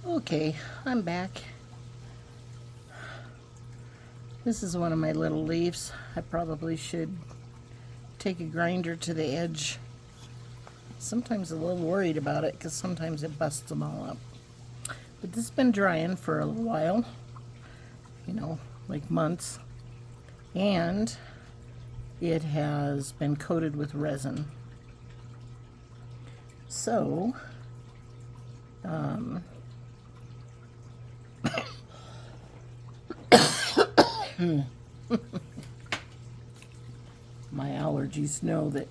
Okay, I'm back. This is one of my little leaves. I probably should take a grinder to the edge. Sometimes a little worried about it because sometimes it busts them all up. But this has been drying for a little while, like months. And it has been coated with resin. So, my allergies know that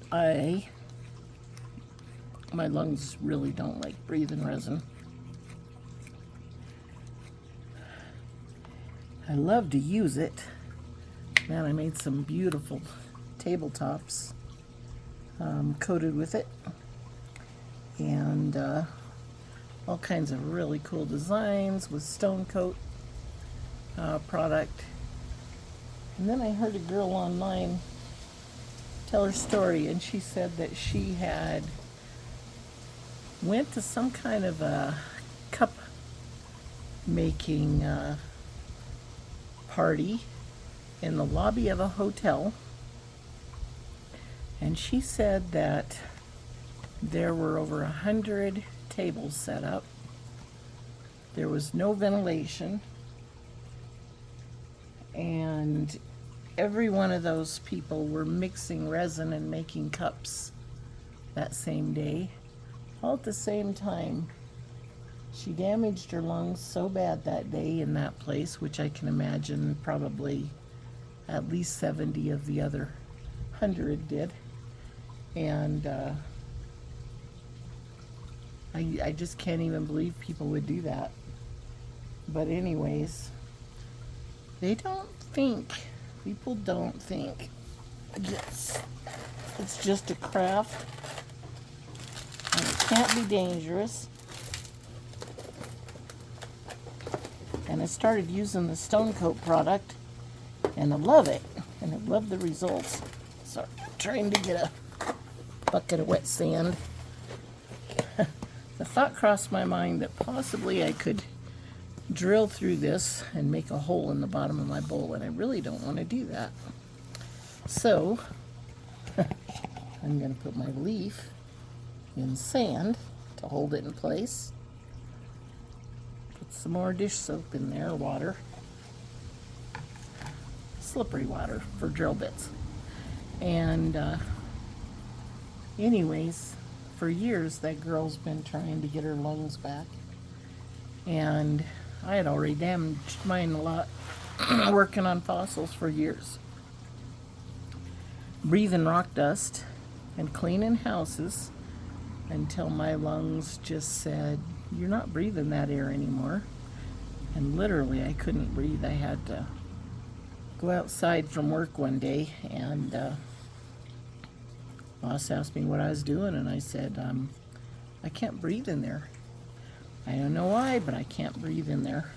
my lungs really don't like breathing resin. I love to use it. Man, I made some beautiful tabletops coated with it, and all kinds of really cool designs with stone coat product. And then I heard a girl online tell her story, and she said that she had went to some kind of a cup making party in the lobby of a hotel, and she said that there were over 100 tables set up. There was no ventilation, and every one of those people were mixing resin and making cups that same day, all at the same time. She damaged her lungs so bad that day in that place, which I can imagine probably at least 70 of the other 100 did. And I just can't even believe people would do that. But anyways, people don't think it's just a craft and it can't be dangerous. And I started using the stone coat product, and I love it, and I love the results. So I'm trying to get a bucket of wet sand. The thought crossed my mind that possibly I could drill through this and make a hole in the bottom of my bowl, and I really don't want to do that. So I'm going to put my leaf in sand to hold it in place. Put some more dish soap in there, water. Slippery water for drill bits. And anyways, for years that girl's been trying to get her lungs back. And I had already damaged mine a lot working on fossils for years. Breathing rock dust and cleaning houses until my lungs just said, "You're not breathing that air anymore." And literally I couldn't breathe. I had to go outside from work one day, and boss asked me what I was doing, and I said, I can't breathe in there. I don't know why, but I can't breathe in there.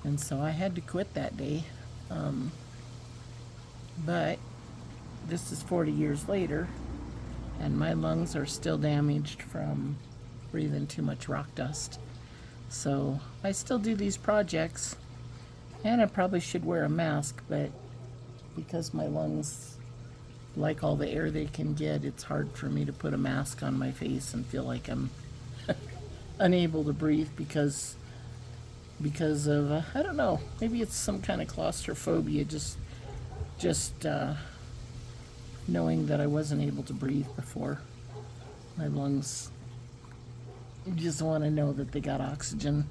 And so I had to quit that day. But this is 40 years later, and my lungs are still damaged from breathing too much rock dust. So I still do these projects, and I probably should wear a mask, but because my lungs like all the air they can get, it's hard for me to put a mask on my face and feel like I'm unable to breathe because of I don't know, maybe it's some kind of claustrophobia, just knowing that I wasn't able to breathe before. My lungs just want to know that they got oxygen.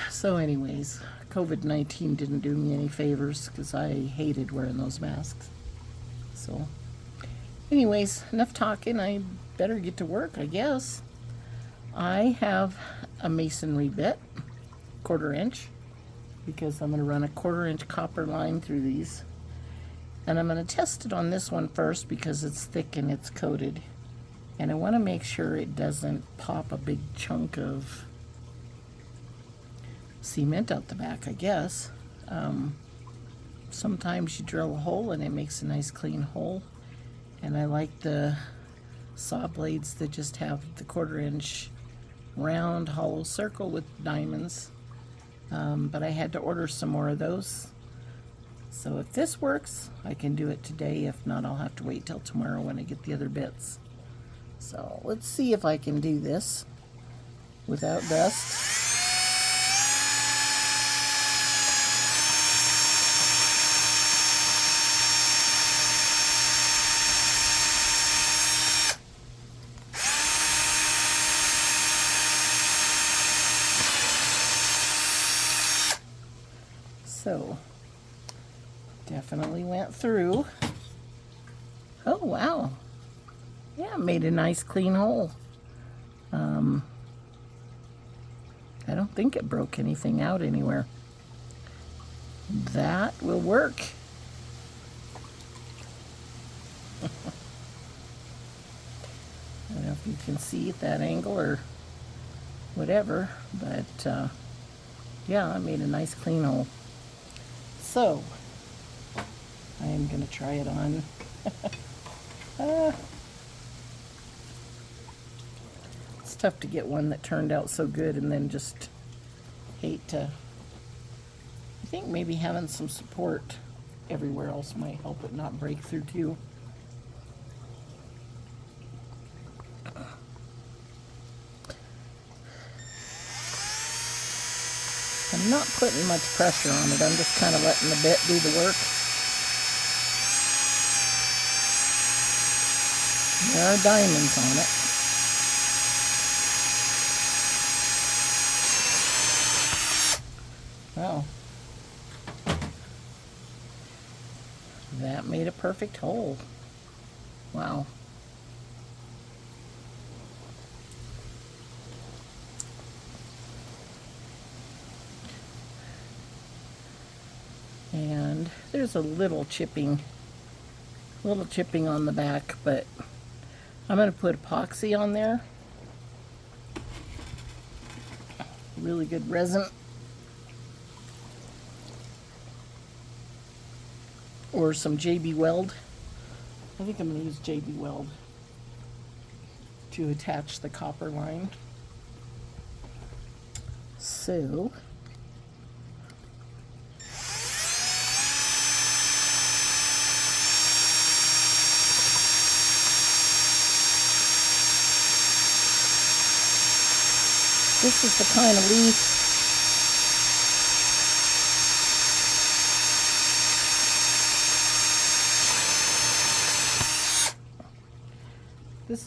So anyways, COVID-19 didn't do me any favors because I hated wearing those masks. So anyways, enough talking. I better get to work, I guess. I have a masonry bit, 1/4 inch, because I'm going to run a 1/4 inch copper line through these. And I'm going to test it on this one first because it's thick and it's coated. And I want to make sure it doesn't pop a big chunk of cement out the back, I guess. Sometimes you drill a hole and it makes a nice clean hole. And I like the saw blades that just have the 1/4 inch round hollow circle with diamonds, but I had to order some more of those. So if this works, I can do it today. If not, I'll have to wait till tomorrow when I get the other bits. So let's see if I can do this without dust. So, definitely went through. Oh, wow. Yeah, made a nice clean hole. I don't think it broke anything out anywhere. That will work. I don't know if you can see at that angle or whatever, but yeah, I made a nice clean hole. So, I am going to try it on. It's tough to get one that turned out so good and then just hate to... I think maybe having some support everywhere else might help it not break through too. I'm not putting much pressure on it. I'm just kind of letting the bit do the work. There are diamonds on it. Well, that made a perfect hole. Wow. And there's a little chipping on the back, but I'm going to put epoxy on there. Really good resin. Or some JB Weld. I think I'm going to use JB Weld to attach the copper line. So, this is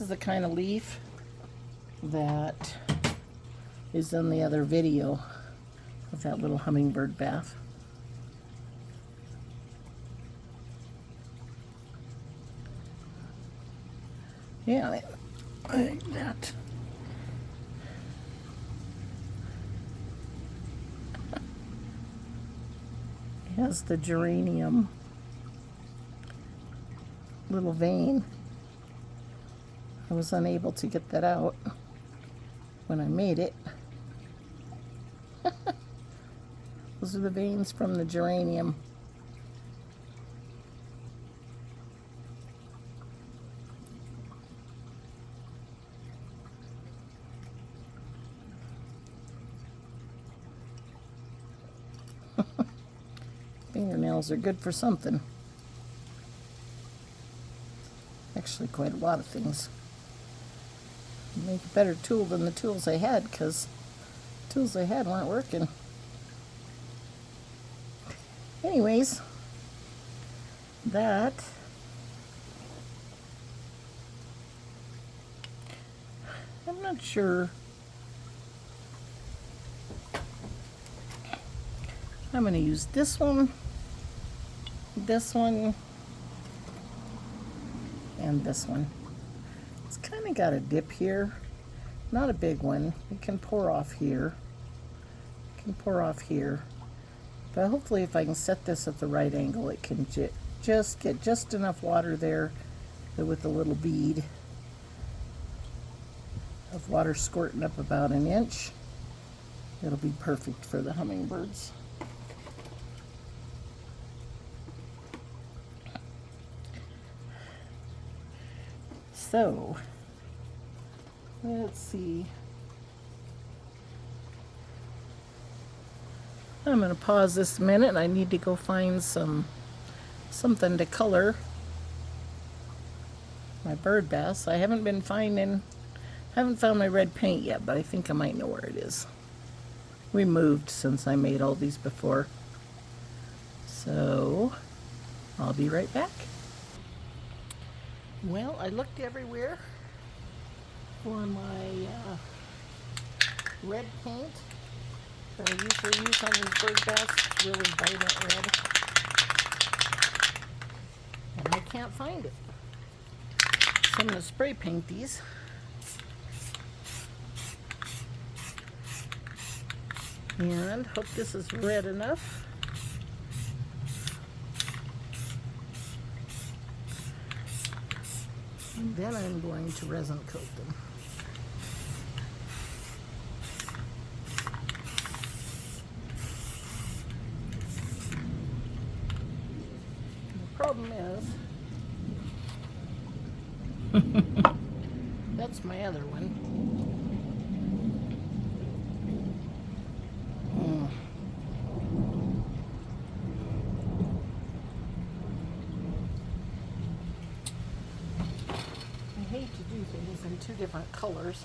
the kind of leaf that is in the other video of that little hummingbird bath. Yeah, I think that. It has the geranium little vein. I was unable to get that out when I made it. Those are the veins from the geranium. Fingernails are good for something. Actually, quite a lot of things. Make a better tool than the tools I had, because the tools I had weren't working. Anyways, that I'm not sure. I'm going to use this one, and this one. It's kind of got a dip here, not a big one. It can pour off here. But hopefully if I can set this at the right angle, it can just get just enough water there that with a little bead of water squirting up about an inch, it'll be perfect for the hummingbirds. So, let's see. I'm going to pause this a minute. I need to go find something to color my bird baths. I haven't found my red paint yet, but I think I might know where it is. We moved since I made all these before. So I'll be right back. Well, I looked everywhere for my red paint that I usually use on these bird baths, really vibrant red, and I can't find it. So I'm going to spray paint these. And hope this is red enough. And then I'm going to resin coat them. The problem is, that's my other one. I hate to do things in two different colors.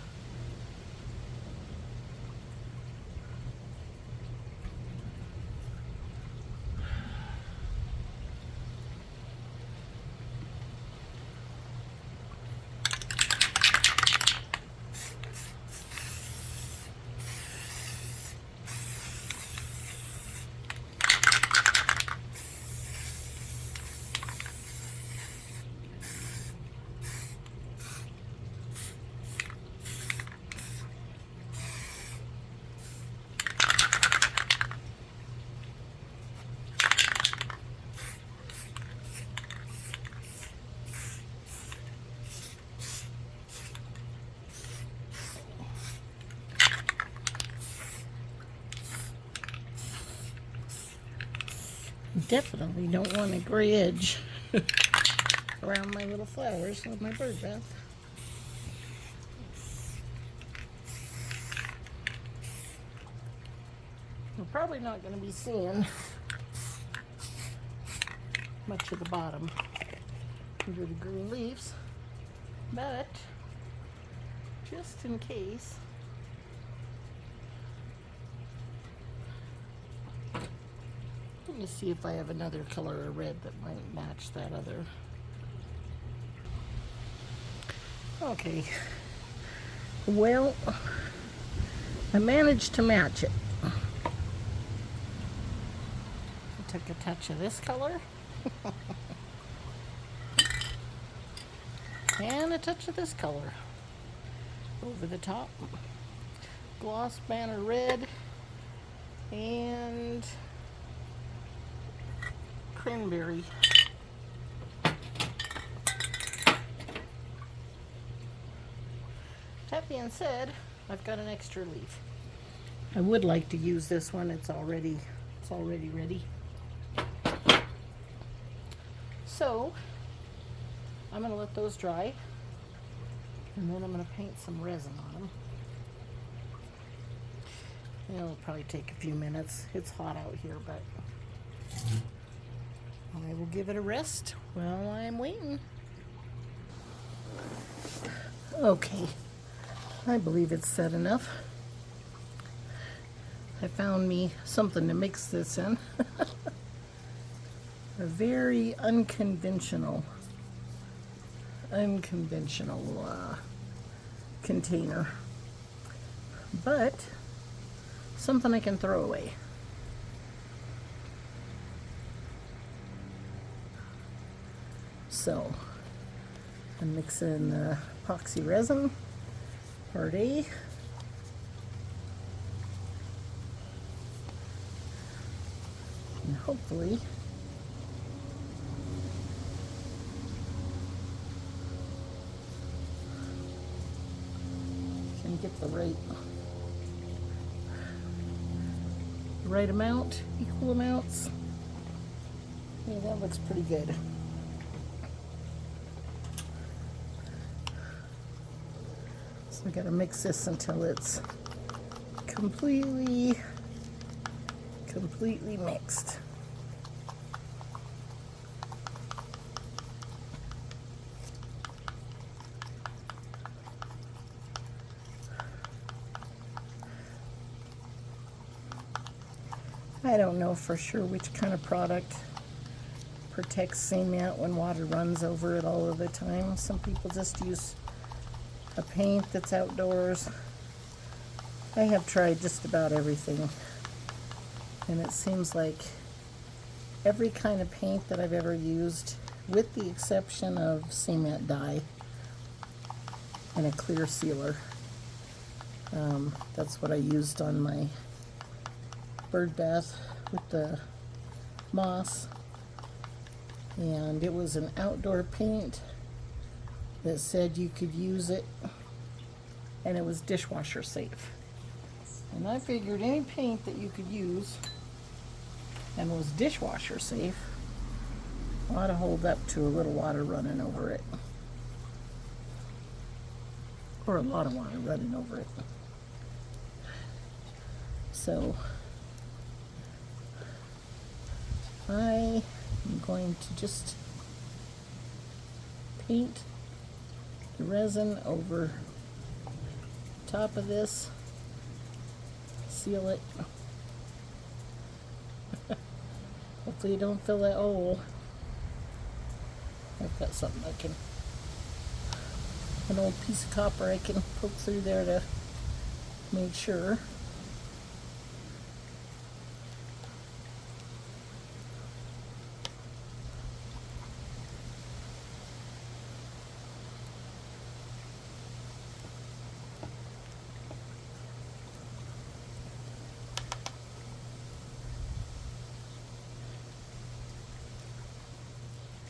Definitely don't want a gray edge around my little flowers of my bird bath. We're probably not going to be seeing much of the bottom under the green leaves, but just in case, let me see if I have another color of red that might match that other. Okay, well, I managed to match it. I took a touch of this color and a touch of this color over the top. Gloss banner red and cranberry. That being said, I've got an extra leaf. I would like to use this one. It's already ready. So I'm going to let those dry, and then I'm going to paint some resin on them. It'll probably take a few minutes. It's hot out here, but I will give it a rest while I'm waiting. Okay, I believe it's set enough. I found me something to mix this in. A very unconventional container, but something I can throw away. So I'm mixing epoxy resin, part A. And hopefully can get the right amount, equal amounts. Yeah, that looks pretty good. So I gotta mix this until it's completely completely mixed. I don't know for sure which kind of product protects cement when water runs over it all of the time. Some people just use a paint that's outdoors. I have tried just about everything, and it seems like every kind of paint that I've ever used, with the exception of cement dye and a clear sealer. That's what I used on my bird bath with the moss, and it was an outdoor paint that said you could use it and it was dishwasher safe. And I figured any paint that you could use and was dishwasher safe ought to hold up to a little water running over it, or a lot of water running over it. So I am going to just paint the resin over top of this, seal it. Hopefully you don't fill that hole. I've got something I can, an old piece of copper I can poke through there to make sure.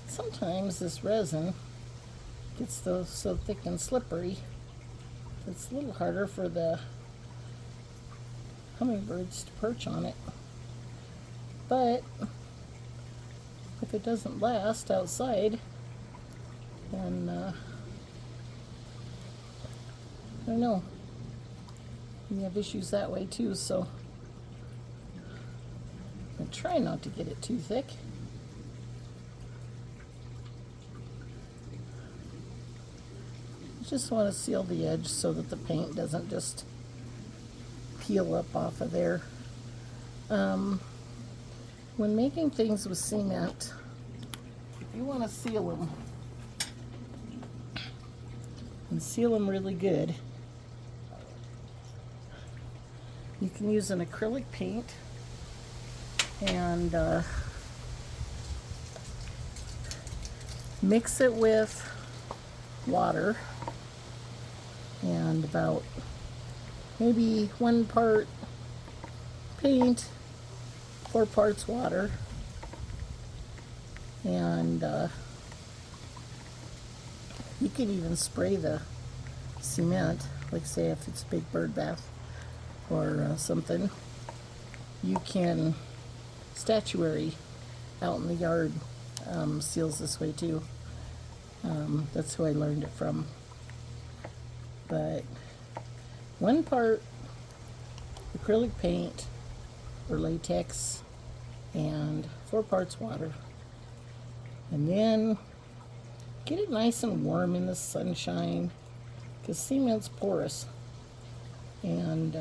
Sometimes this resin gets so thick and slippery, it's a little harder for the hummingbirds to perch on it. But if it doesn't last outside, then I don't know, you have issues that way too. So I try not to get it too thick. Just want to seal the edge so that the paint doesn't just peel up off of there. When making things with cement, if you want to seal them, and seal them really good, you can use an acrylic paint and mix it with water, and about maybe 1 part paint, 4 parts water, and you can even spray the cement, like say if it's a big bird bath or something. You can, statuary out in the yard seals this way too. That's who I learned it from. But 1 part acrylic paint or latex and 4 parts water, and then get it nice and warm in the sunshine, because cement's porous, and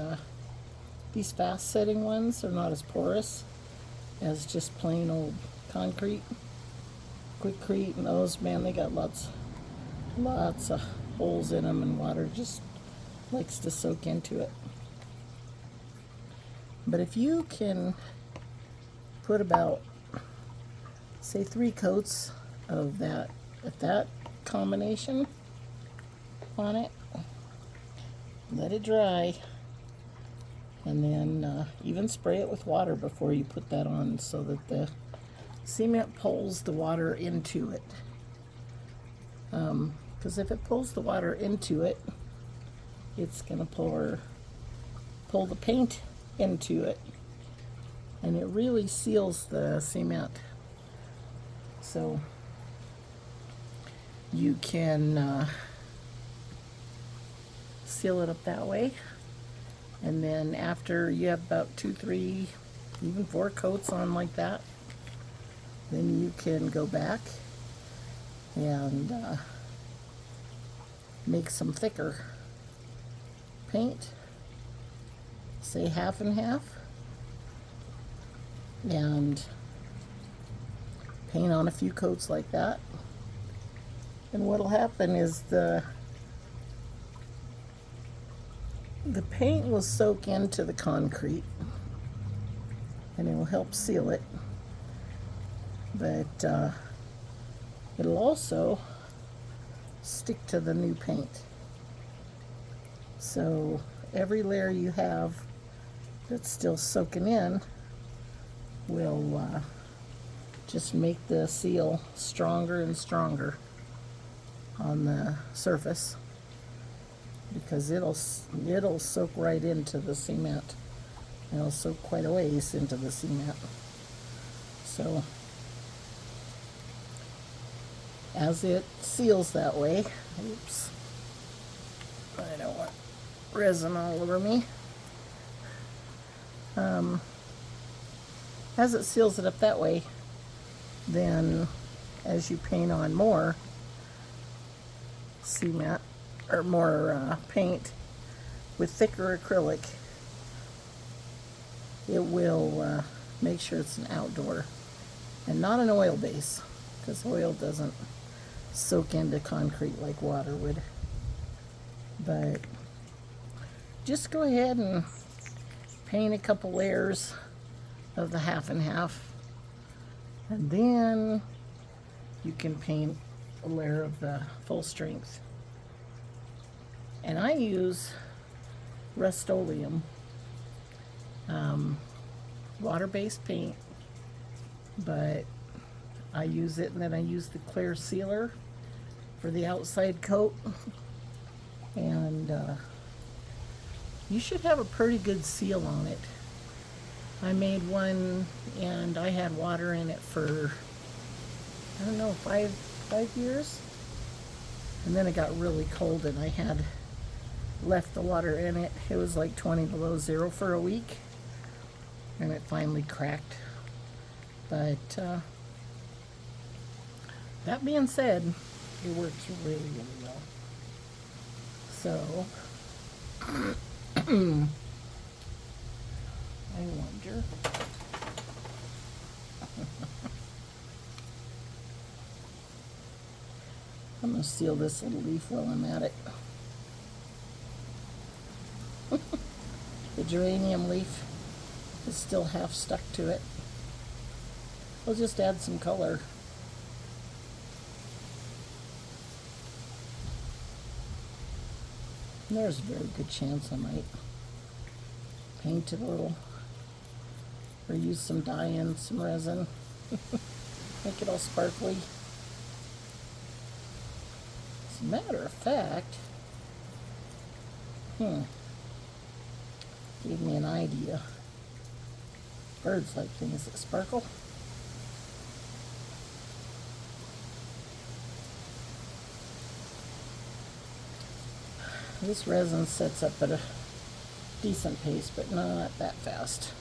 these fast setting ones are not as porous as just plain old concrete, quickcrete, and those, man, they got lots of holes in them, and water just likes to soak into it. But if you can put about, say, 3 coats of that combination on it, let it dry, and then even spray it with water before you put that on, so that the cement pulls the water into it. Because if it pulls the water into it, it's going to pull the paint into it, and it really seals the cement. So you can seal it up that way, and then after you have about 2-3 even 4 coats on like that, then you can go back and make some thicker paint, say half and half, and paint on a few coats like that. And what'll happen is the paint will soak into the concrete and it will help seal it, but it'll also stick to the new paint. So every layer you have that's still soaking in will just make the seal stronger and stronger on the surface, because it'll soak right into the cement. It'll soak quite a ways into the cement. So as it seals that way, oops, I don't want resin all over me. As it seals it up that way, then as you paint on more cement or more paint with thicker acrylic, it will make sure it's an outdoor and not an oil base, because oil doesn't soak into concrete like water would. But just go ahead and paint a couple layers of the half and half, and then you can paint a layer of the full strength. And I use Rust-Oleum water-based paint, but I use it, and then I use the clear sealer for the outside coat. And you should have a pretty good seal on it. I made one and I had water in it for, I don't know, five years. And then it got really cold and I had left the water in it. It was like 20 below zero for a week, and it finally cracked. But that being said, it works really, really well. So I wonder. I'm going to seal this little leaf while I'm at it. The geranium leaf is still half stuck to it. I'll just add some color. And there's a very good chance I might paint it a little, or use some dye and some resin. Make it all sparkly. As a matter of fact, gave me an idea. Birds like things that sparkle. This resin sets up at a decent pace, but not that fast.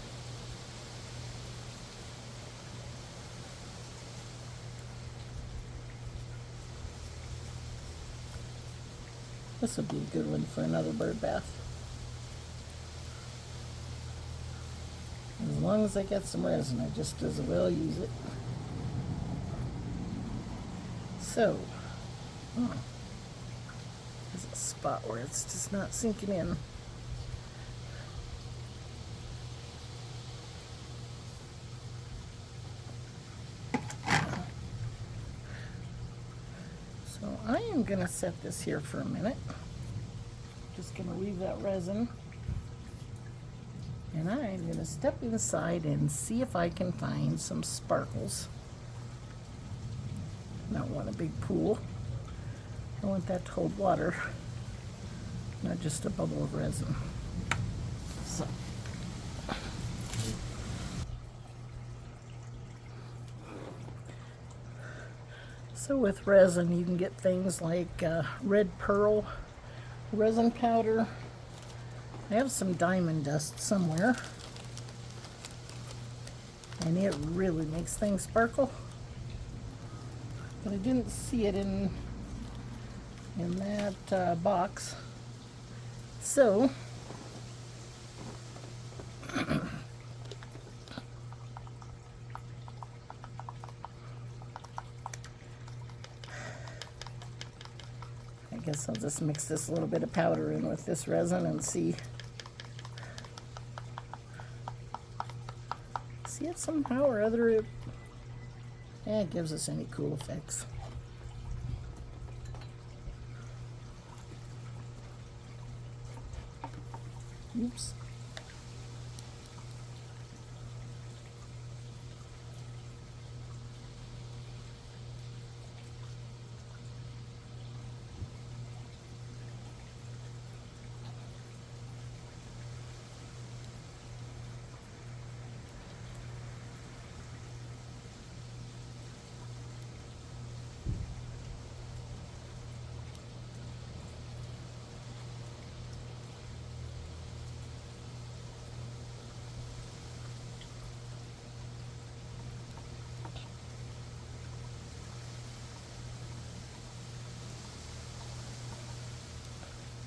This would be a good one for another bird bath. As long as I get some resin, I just as well use it. So, there's a spot where it's just not sinking in. So I am going to set this here for a minute. Just going to leave that resin. And I'm going to step inside and see if I can find some sparkles. I don't want a big pool. I want that to hold water, not just a bubble of resin. So with resin, you can get things like red pearl resin powder. I have some diamond dust somewhere. and it really makes things sparkle. But I didn't see it in that box. So I guess I'll just mix this little bit of powder in with this resin and see if somehow or other it gives us any cool effects. Oops.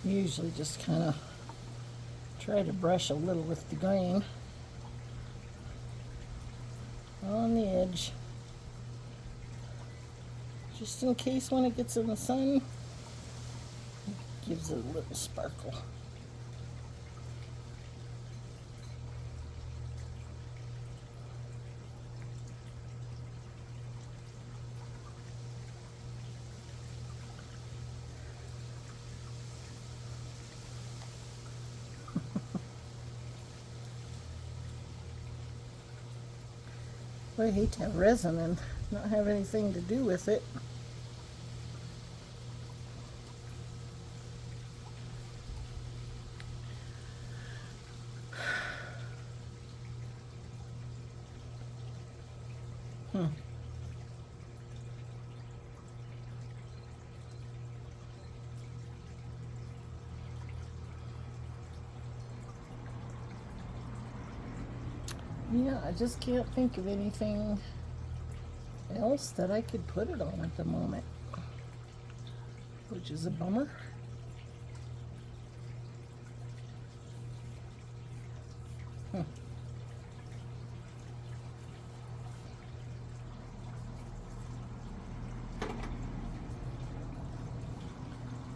Usually just kind of try to brush a little with the grain on the edge, just in case when it gets in the sun, it gives it a little sparkle. I hate to have resin and not have anything to do with it. Yeah, I just can't think of anything else that I could put it on at the moment, which is a bummer.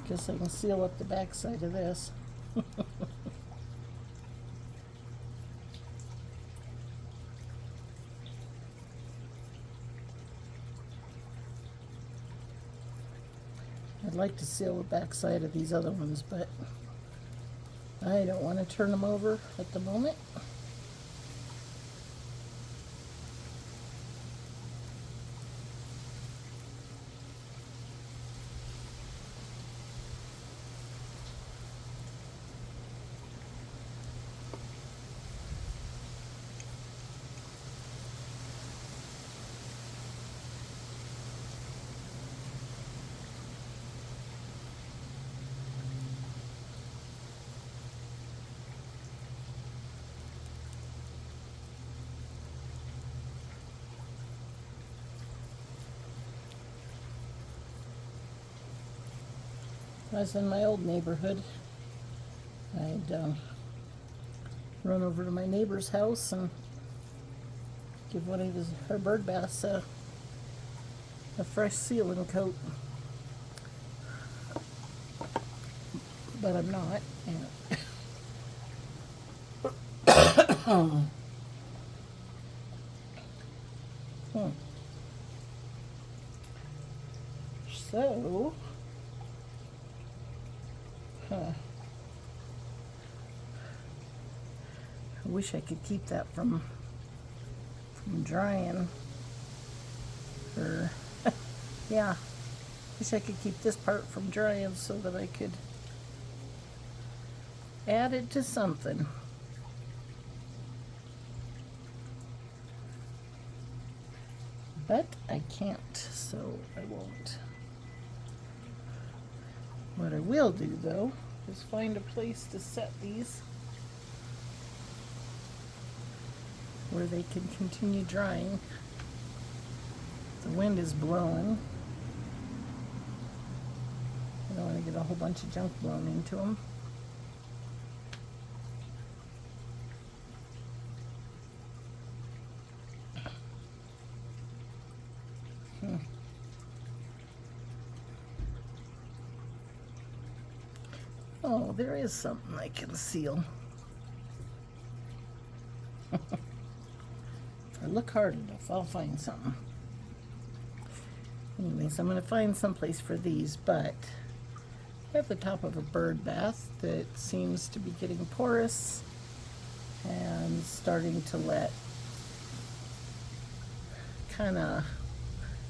Guess I can seal up the back side of this. I'd like to seal the back side of these other ones, but I don't want to turn them over at the moment. When I was in my old neighborhood, I'd run over to my neighbor's house and give one of her bird baths a fresh sealing coat. But I'm not. So, I wish I could keep that from drying. Or, yeah, wish I could keep this part from drying so that I could add it to something. But I can't, so I won't. What I will do, though, is find a place to set these where they can continue drying. The wind is blowing. I don't want to get a whole bunch of junk blown into them. Oh, there is something I can seal. If I look hard enough, I'll find something. Anyways, I'm going to find some place for these, but I have the top of a bird bath that seems to be getting porous and starting to let kind of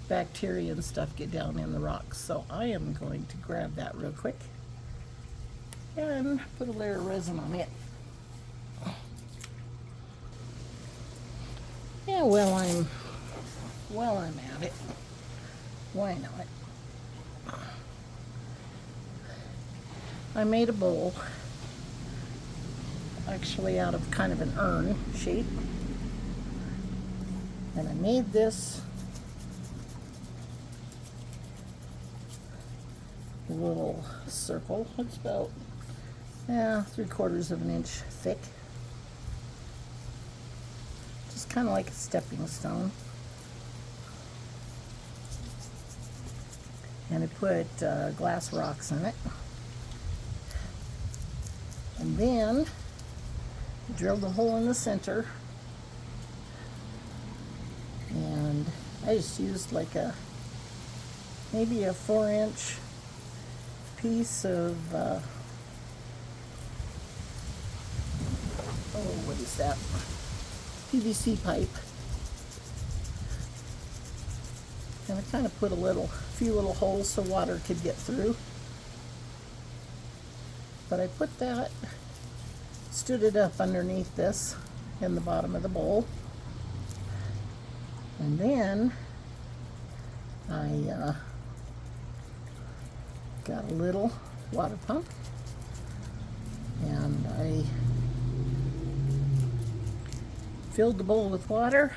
bacteria and stuff get down in the rocks. So I am going to grab that real quick and put a layer of resin on it. Yeah, while I'm at it, why not? I made a bowl, actually out of kind of an urn shape, and I made this little circle. It's about 3/4 of an inch thick, just kind of like a stepping stone. And I put glass rocks in it, and then drilled a hole in the center, and I just used like maybe a 4-inch piece of what is that? PVC pipe. And I kind of put a few little holes so water could get through. But I put that, stood it up underneath this in the bottom of the bowl. And then I got a little water pump, and I filled the bowl with water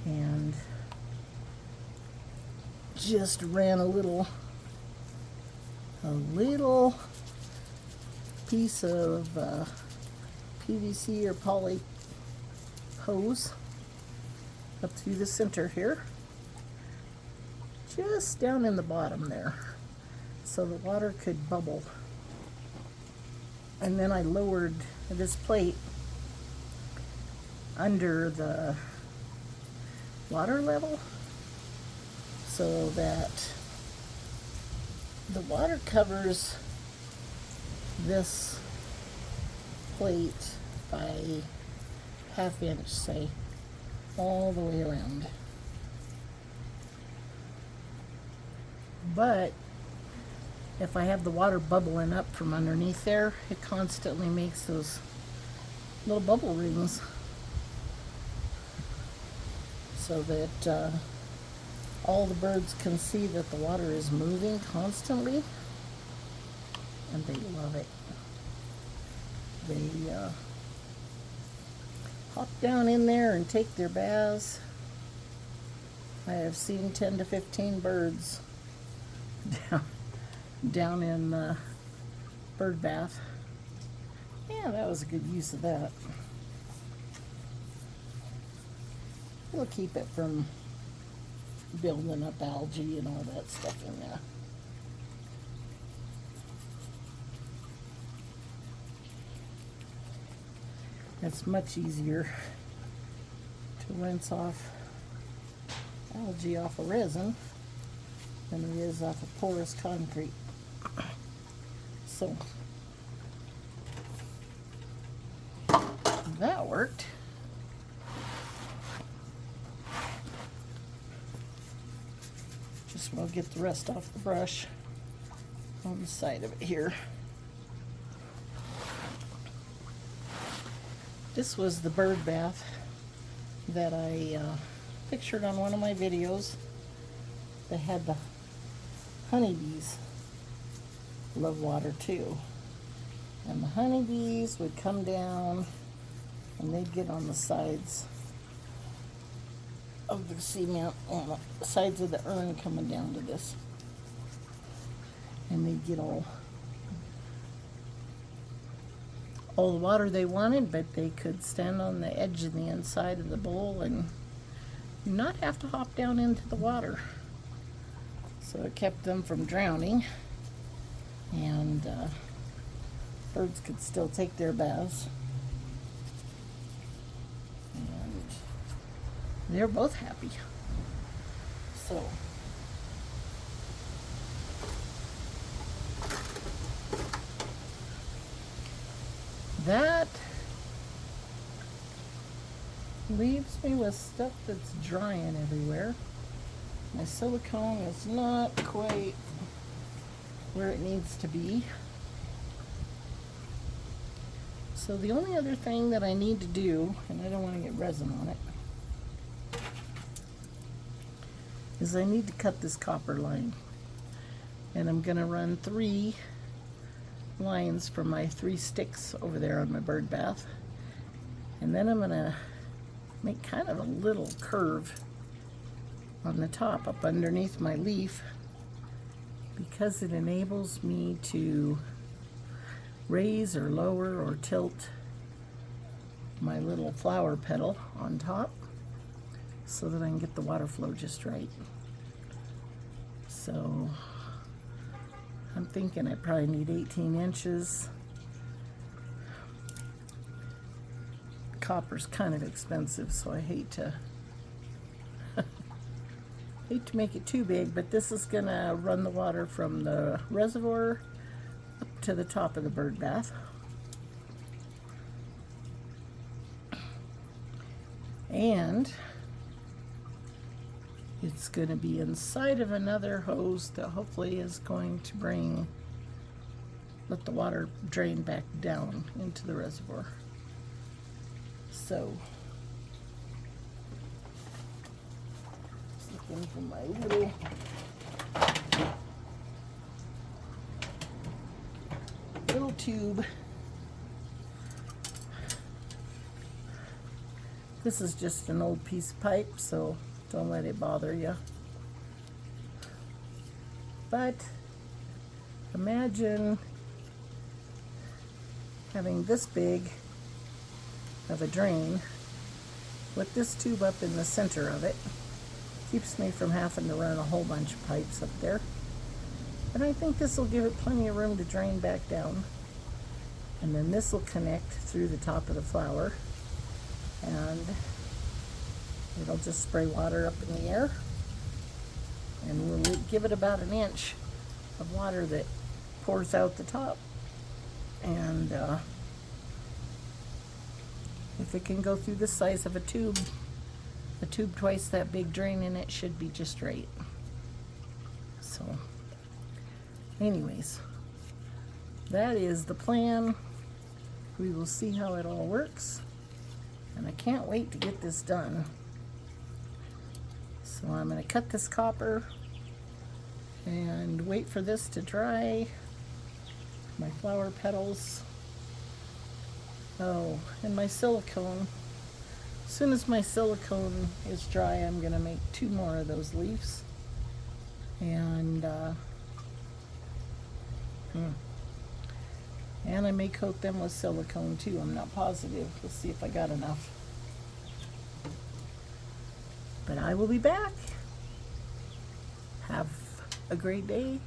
and just ran a little piece of PVC or poly hose up through the center here, just down in the bottom there, so the water could bubble. And then I lowered this plate under the water level so that the water covers this plate by 1/2 inch, say, all the way around. But if I have the water bubbling up from underneath there, it constantly makes those little bubble rings, so that all the birds can see that the water is moving constantly, and they love it. They hop down in there and take their baths. I have seen 10 to 15 birds down in the bird bath. Yeah, that was a good use of that. It'll keep it from building up algae and all that stuff in there. It's much easier to rinse off algae off of resin than it is off of porous concrete. So that worked. Just want to get the rest off the brush on the side of it here. This was the bird bath that I pictured on one of my videos. They had the honeybees. Love water too. And the honeybees would come down and they'd get on the sides of the cement, on the sides of the urn coming down to this, and they'd get all the water they wanted, but they could stand on the edge and the inside of the bowl and not have to hop down into the water. So it kept them from drowning, and birds could still take their baths. And they're both happy. So that leaves me with stuff that's drying everywhere. My silicone is not quite where it needs to be. So the only other thing that I need to do, and I don't want to get resin on it, is I need to cut this copper line. And I'm going to run 3 lines from my 3 sticks over there on my bird bath. And then I'm going to make kind of a little curve on the top up underneath my leaf, because it enables me to raise or lower or tilt my little flower petal on top so that I can get the water flow just right. So I'm thinking I probably need 18 inches. Copper's kind of expensive, so I hate to make it too big, but this is gonna run the water from the reservoir up to the top of the bird bath. And it's going to be inside of another hose that hopefully is going to let the water drain back down into the reservoir. So, just looking for my little tube. This is just an old piece of pipe, so don't let it bother you. But imagine having this big of a drain with this tube up in the center of it. Keeps me from having to run a whole bunch of pipes up there. And I think this will give it plenty of room to drain back down. And then this will connect through the top of the flower, and it'll just spray water up in the air, and we'll give it about an inch of water that pours out the top. And if it can go through the size of a tube twice that big drain in it should be just right. So anyways, that is the plan. We will see how it all works, and I can't wait to get this done. So I'm going to cut this copper and wait for this to dry. My flower petals. Oh, and my silicone. As soon as my silicone is dry, I'm going to make 2 more of those leaves. And I may coat them with silicone too. I'm not positive. We'll see if I got enough. But I will be back. Have a great day.